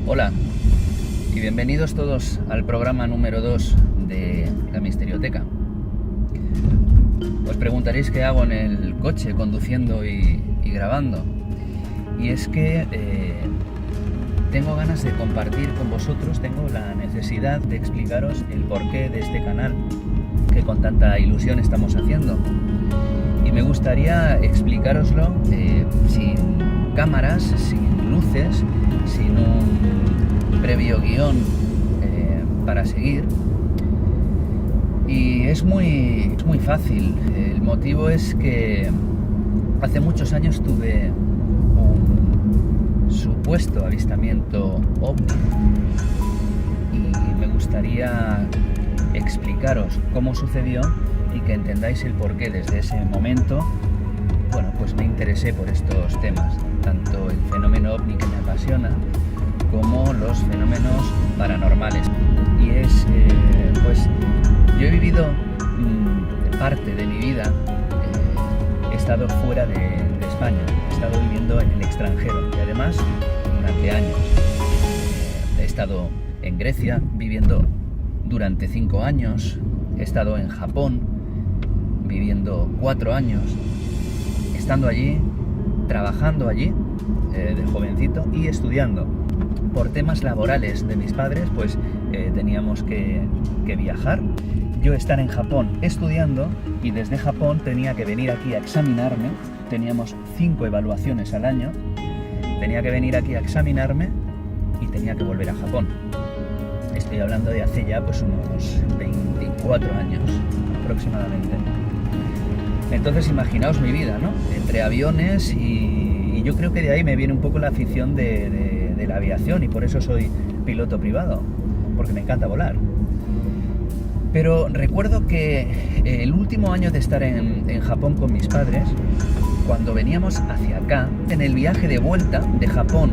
Hola y bienvenidos todos al programa número 2 de La Misterioteca. Os preguntaréis qué hago en el coche conduciendo y grabando. Y es que tengo ganas de compartir con vosotros, tengo la necesidad de explicaros el porqué de este canal que con tanta ilusión estamos haciendo. Y me gustaría explicároslo sin cámaras, sin luces, sin un previo guión para seguir. Y es muy fácil. El motivo es que hace muchos años tuve un supuesto avistamiento ovni y me gustaría explicaros cómo sucedió y que entendáis el porqué desde ese momento. Bueno, pues me interesé por estos temas, tanto el fenómeno ovni que me apasiona como los fenómenos paranormales. Y es, pues, yo he vivido parte de mi vida, he estado fuera de España, he estado viviendo en el extranjero y además durante años. He estado en Grecia viviendo durante 5 años, he estado en Japón viviendo 4 años, estando allí, trabajando allí de jovencito y estudiando. Por temas laborales de mis padres, pues teníamos que viajar. Yo estar en Japón estudiando y desde Japón tenía que venir aquí a examinarme. Teníamos 5 evaluaciones al año. Tenía que venir aquí a examinarme y tenía que volver a Japón. Estoy hablando de hace ya pues unos 24 años aproximadamente. Entonces imaginaos mi vida, ¿no? Entre aviones y yo creo que de ahí me viene un poco la afición de la aviación y por eso soy piloto privado, porque me encanta volar. Pero recuerdo que el último año de estar en Japón con mis padres, cuando veníamos hacia acá, en el viaje de vuelta de Japón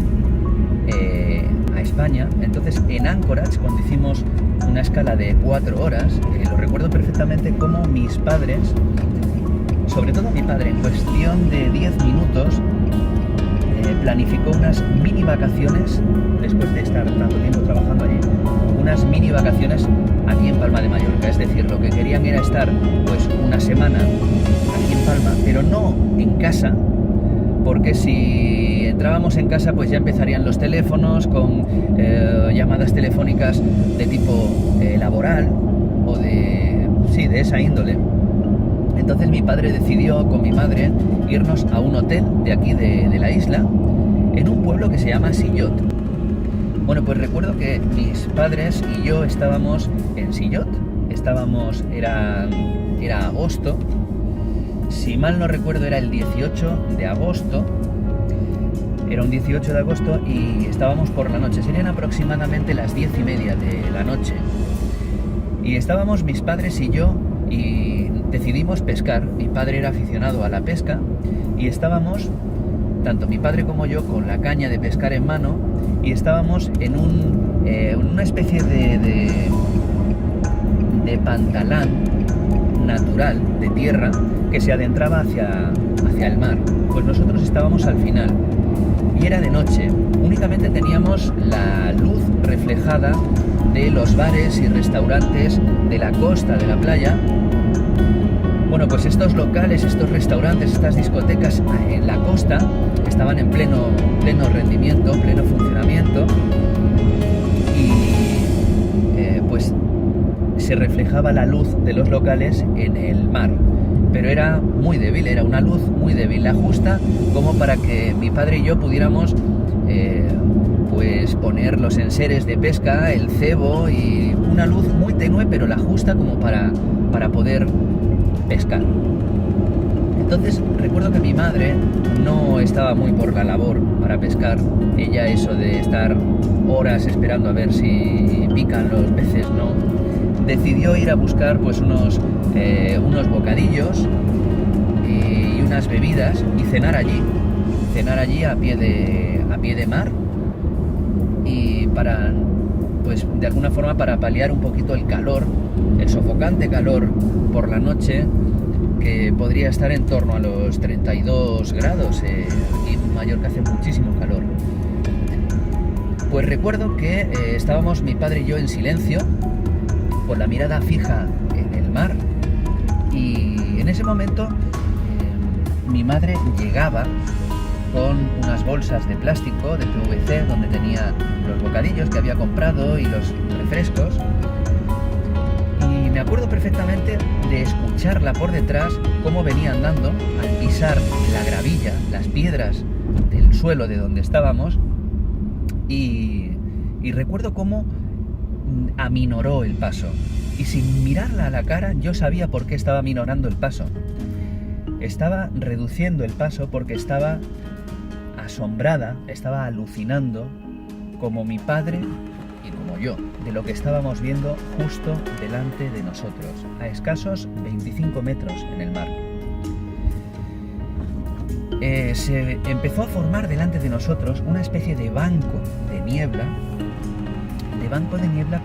a España, entonces en Anchorage, cuando hicimos una escala de 4 horas, lo recuerdo perfectamente como mis padres, sobre todo mi padre, en cuestión de 10 minutos, planificó unas mini vacaciones, después de estar tanto tiempo trabajando allí, unas mini vacaciones aquí en Palma de Mallorca. Es decir, lo que querían era estar pues una semana aquí en Palma, pero no en casa, porque si entrábamos en casa pues ya empezarían los teléfonos con llamadas telefónicas de tipo laboral o de esa índole. Entonces mi padre decidió con mi madre irnos a un hotel de aquí de la isla, en un pueblo que se llama Sillot. Bueno, pues recuerdo que mis padres y yo estábamos en Sillot, era agosto, si mal no recuerdo era el 18 de agosto, era un 18 de agosto y estábamos por la noche, serían aproximadamente las 10:30 de la noche. Y estábamos mis padres y yo y decidimos pescar. Mi padre era aficionado a la pesca y estábamos, tanto mi padre como yo, con la caña de pescar en mano y estábamos en una especie de pantalán natural de tierra que se adentraba hacia el mar. Pues nosotros estábamos al final y era de noche. Únicamente teníamos la luz reflejada de los bares y restaurantes de la costa de la playa. Bueno, pues estos locales, estos restaurantes, estas discotecas en la costa estaban en pleno rendimiento, pleno funcionamiento y pues se reflejaba la luz de los locales en el mar, pero era muy débil, era una luz muy débil, la justa como para que mi padre y yo pudiéramos pues poner los enseres de pesca, el cebo y una luz muy tenue, pero la justa como para poder pescar. Entonces recuerdo que mi madre no estaba muy por la labor para pescar. Ella, eso de estar horas esperando a ver si pican los peces, no. Decidió ir a buscar pues unos bocadillos y unas bebidas y cenar allí a pie de mar, y para pues de alguna forma para paliar un poquito el calor, el sofocante calor por la noche, que podría estar en torno a los 32 grados. Aquí en Mallorca hace muchísimo calor. Pues recuerdo que estábamos mi padre y yo en silencio, con la mirada fija en el mar, y en ese momento mi madre llegaba con unas bolsas de plástico, de PVC, donde tenía los bocadillos que había comprado y los refrescos. Y me acuerdo perfectamente de escucharla por detrás cómo venía andando al pisar la gravilla, las piedras del suelo de donde estábamos, y recuerdo cómo aminoró el paso. Y sin mirarla a la cara yo sabía por qué estaba aminorando el paso. Estaba reduciendo el paso porque estaba asombrada, estaba alucinando, como mi padre y como yo, de lo que estábamos viendo justo delante de nosotros, a escasos 25 metros en el mar. Se empezó a formar delante de nosotros una especie de banco de niebla,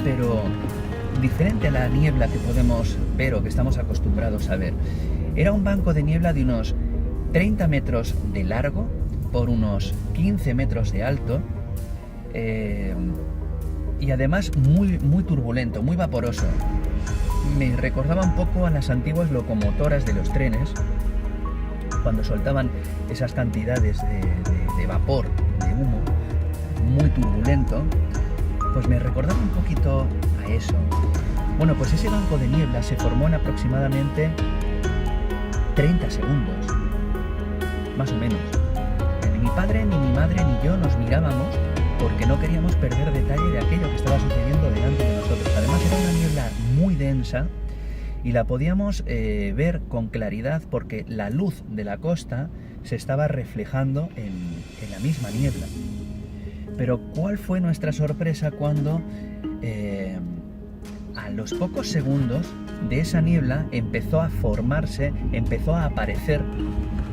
pero diferente a la niebla que podemos ver o que estamos acostumbrados a ver. Era un banco de niebla de unos 30 metros de largo por unos 15 metros de alto, y además muy, muy turbulento, muy vaporoso. Me recordaba un poco a las antiguas locomotoras de los trenes, cuando soltaban esas cantidades de vapor, de humo, muy turbulento. Pues me recordaba un poquito a eso. Bueno, pues ese banco de niebla se formó en aproximadamente 30 segundos, más o menos. Ni mi padre, ni mi madre, ni yo nos mirábamos porque no queríamos perder detalle de aquello que estaba sucediendo delante de nosotros. Además era una niebla muy densa y la podíamos ver con claridad porque la luz de la costa se estaba reflejando en la misma niebla. Pero ¿cuál fue nuestra sorpresa cuando a los pocos segundos de esa niebla empezó a formarse, empezó a aparecer,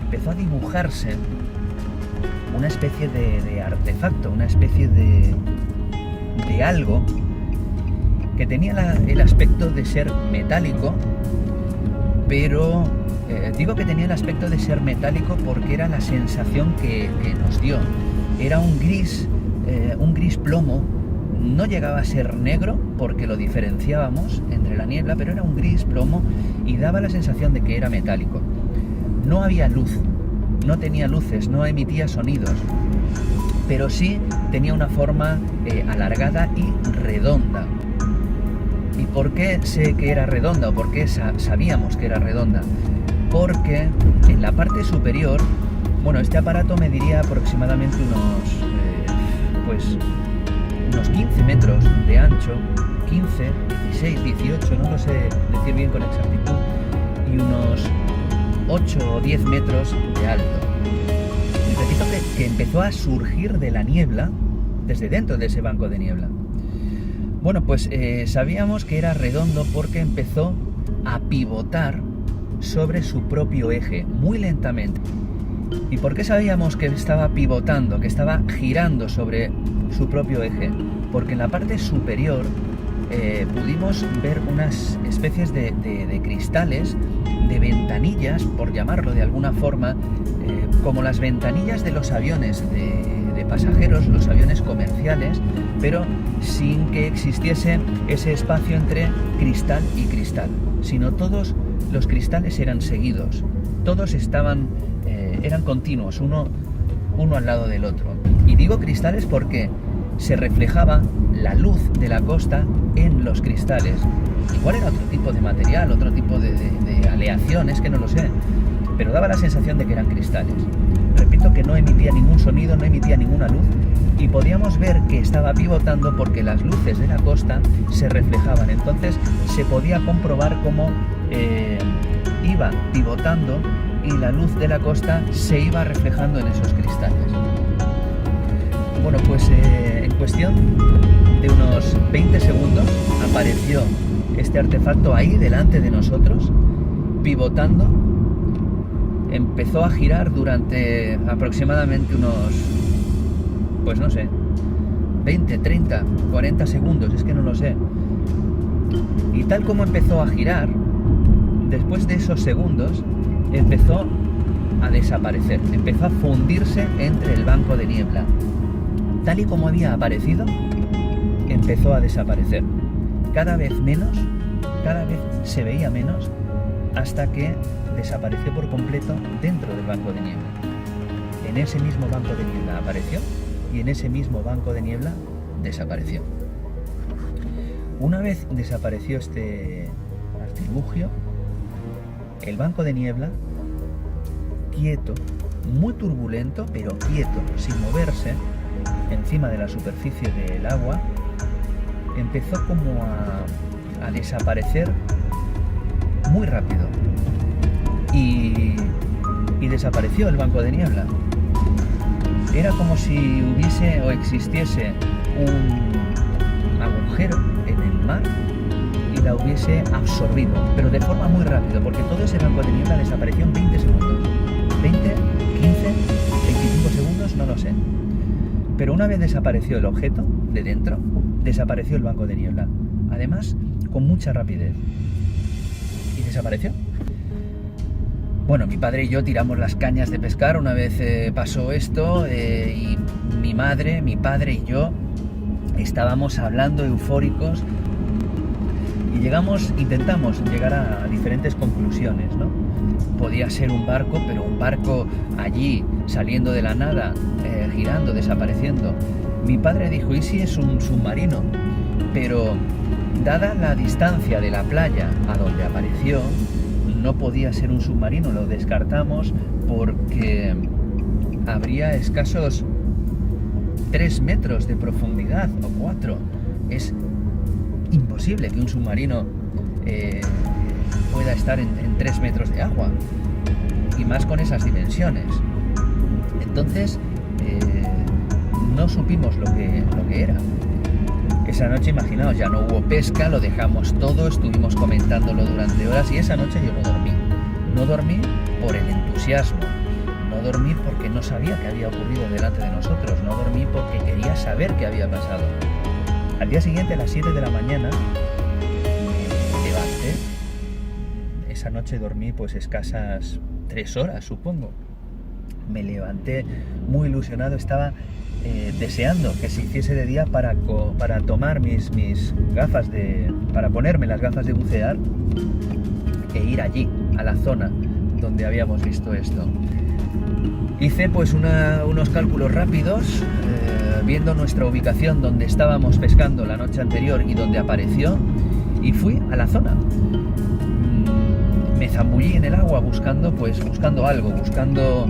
empezó a dibujarse una especie de artefacto, una especie de algo que tenía el aspecto de ser metálico, pero digo que tenía el aspecto de ser metálico porque era la sensación que nos dio. Era un gris plomo. No llegaba a ser negro porque lo diferenciábamos entre la niebla, pero era un gris plomo y daba la sensación de que era metálico. No había luz, no tenía luces, no emitía sonidos, pero sí tenía una forma alargada y redonda. ¿Y por qué sé que era redonda o por qué sabíamos que era redonda? Porque en la parte superior, bueno, este aparato mediría aproximadamente unos 15 metros de ancho, 15, 16, 18, no lo sé decir bien con exactitud, y unos 8 o 10 metros de alto. Y repito que empezó a surgir de la niebla, desde dentro de ese banco de niebla. Bueno, pues sabíamos que era redondo porque empezó a pivotar sobre su propio eje, muy lentamente. ¿Y por qué sabíamos que estaba pivotando, que estaba girando sobre su propio eje? Porque en la parte superior pudimos ver unas especies de cristales, de ventanillas, por llamarlo de alguna forma, como las ventanillas de los aviones de pasajeros, los aviones comerciales, pero sin que existiese ese espacio entre cristal y cristal, sino todos los cristales eran seguidos, todos eran continuos, uno al lado del otro. Y digo cristales porque se reflejaba la luz de la costa en los cristales. Igual era otro tipo de material, otro tipo de aleación, es que no lo sé, pero daba la sensación de que eran cristales. Repito que no emitía ningún sonido, no emitía ninguna luz, y podíamos ver que estaba pivotando porque las luces de la costa se reflejaban. Entonces se podía comprobar cómo iba pivotando y la luz de la costa se iba reflejando en esos cristales. Bueno, pues en cuestión de unos 20 segundos apareció este artefacto ahí delante de nosotros, pivotando. Empezó a girar durante aproximadamente unos, pues no sé, 20, 30, 40 segundos, es que no lo sé. Y tal como empezó a girar, después de esos segundos, empezó a desaparecer, empezó a fundirse entre el banco de niebla. Tal y como había aparecido, empezó a desaparecer. Cada vez menos, cada vez se veía menos, hasta que desapareció por completo dentro del banco de niebla. En ese mismo banco de niebla apareció y en ese mismo banco de niebla desapareció. Una vez desapareció este artilugio, el banco de niebla, quieto, muy turbulento, pero quieto, sin moverse, encima de la superficie del agua, empezó como a desaparecer muy rápido. Y desapareció el banco de niebla. Era como si hubiese o existiese un agujero en el mar y la hubiese absorbido, pero de forma muy rápida, porque todo ese banco de niebla desapareció en 20 segundos. 20, 15, 25 segundos, no lo sé. Pero una vez desapareció el objeto de dentro, desapareció el banco de niebla. Además, con mucha rapidez. Y desapareció. Bueno, mi padre y yo tiramos las cañas de pescar una vez pasó esto, y mi madre, mi padre y yo estábamos hablando eufóricos y intentamos llegar a diferentes conclusiones, ¿no? Podía ser un barco, pero un barco allí, saliendo de la nada, girando, desapareciendo. Mi padre dijo, ¿y si es un submarino? Pero dada la distancia de la playa a donde apareció, no podía ser un submarino, lo descartamos porque habría escasos 3 metros de profundidad o 4. Es imposible que un submarino pueda estar en 3 metros de agua, y más con esas dimensiones. Entonces no supimos lo que era. Esa noche, imaginaos, ya no hubo pesca, lo dejamos todo, estuvimos comentándolo durante horas, y esa noche yo no dormí. No dormí por el entusiasmo, no dormí porque no sabía qué había ocurrido delante de nosotros, no dormí porque quería saber qué había pasado. Al día siguiente, a las 7 de la mañana, me levanté. Esa noche dormí pues escasas 3 horas, supongo. Me levanté muy ilusionado, estaba deseando que se hiciese de día para tomar mis gafas para ponerme las gafas de bucear e ir allí, a la zona donde habíamos visto esto. Hice pues unos cálculos rápidos, viendo nuestra ubicación donde estábamos pescando la noche anterior y donde apareció, y fui a la zona. Me zambullí en el agua buscando algo, buscando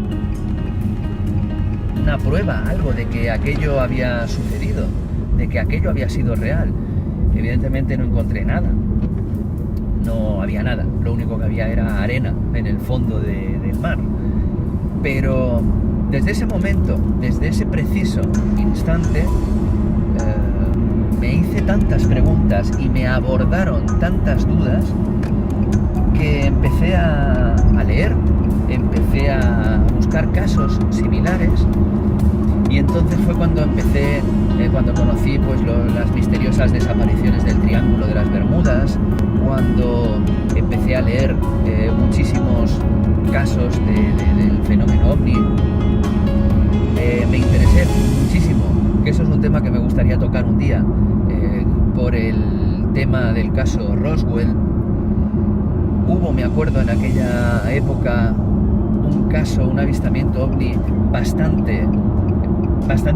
una prueba, algo de que aquello había sucedido, de que aquello había sido real. Evidentemente no encontré nada, no había nada, lo único que había era arena en el fondo del mar. Pero desde ese momento, desde ese preciso instante, me hice tantas preguntas y me abordaron tantas dudas que empecé a leer, empecé a buscar casos similares, y entonces fue cuando cuando conocí pues las misteriosas desapariciones del Triángulo de las Bermudas, cuando empecé a leer muchísimos casos del fenómeno ovni. Me interesé muchísimo, que eso es un tema que me gustaría tocar un día, por el tema del caso Roswell. Hubo, me acuerdo, en aquella época un avistamiento ovni bastante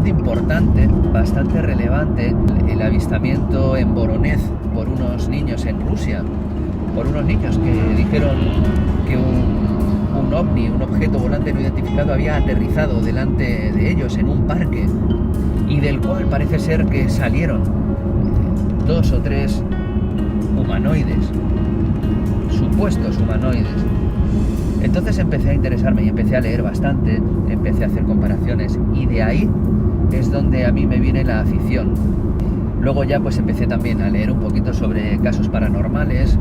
importante, bastante relevante, el avistamiento en Voronezh por unos niños en Rusia, por unos niños que dijeron que un ovni, un objeto volante no identificado, había aterrizado delante de ellos en un parque, y del cual parece ser que salieron 2 o 3 humanoides, supuestos humanoides. Entonces empecé a interesarme y empecé a leer bastante, empecé a hacer comparaciones, y de ahí es donde a mí me viene la afición. Luego ya pues empecé también a leer un poquito sobre casos paranormales,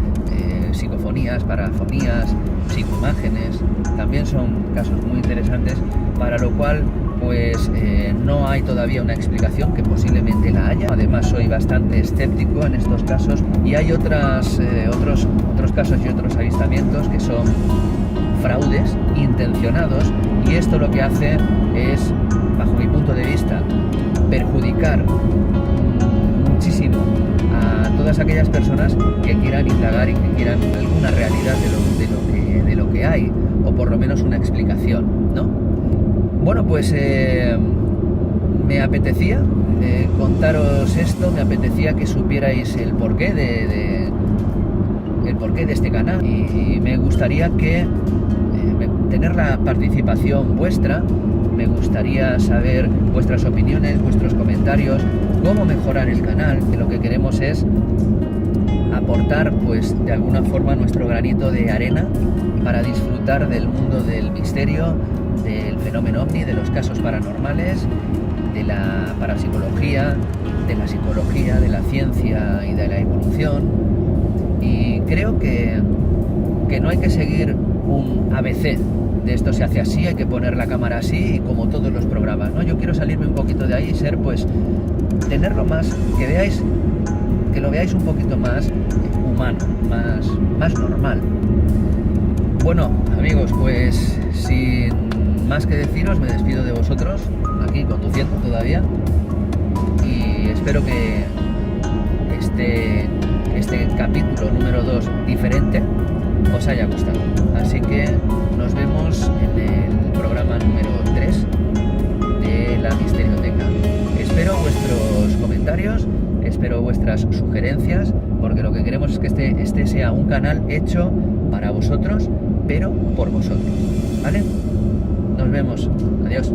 psicofonías, parafonías, psicoimágenes. También son casos muy interesantes, para lo cual pues no hay todavía una explicación, que posiblemente la haya. Además soy bastante escéptico en estos casos, y hay otros casos y otros avistamientos que son fraudes intencionados, y esto lo que hace es, bajo mi punto de vista, perjudicar muchísimo a todas aquellas personas que quieran indagar y que quieran alguna realidad de lo que hay, o por lo menos una explicación, ¿no? Bueno, pues me apetecía contaros esto, me apetecía que supierais el porqué de este canal, y me gustaría tener la participación vuestra. Me gustaría saber vuestras opiniones, vuestros comentarios, cómo mejorar el canal, que lo que queremos es aportar, pues, de alguna forma nuestro granito de arena para disfrutar del mundo del misterio, del fenómeno ovni, de los casos paranormales, de la parapsicología, de la psicología, de la ciencia y de la evolución. Y creo que no hay que seguir un ABC. De esto se hace así, hay que poner la cámara así, como todos los programas, ¿no? Yo quiero salirme un poquito de ahí y ser, pues, tenerlo más, que lo veáis un poquito más humano, más normal. Bueno, amigos, pues sin más que deciros, me despido de vosotros, aquí conduciendo todavía, y espero que este capítulo número 2 diferente os haya gustado. Así que nos vemos en el programa número 3 de la Misterioteca. Espero vuestros comentarios, espero vuestras sugerencias, porque lo que queremos es que este sea un canal hecho para vosotros, pero por vosotros, ¿vale? Nos vemos. Adiós.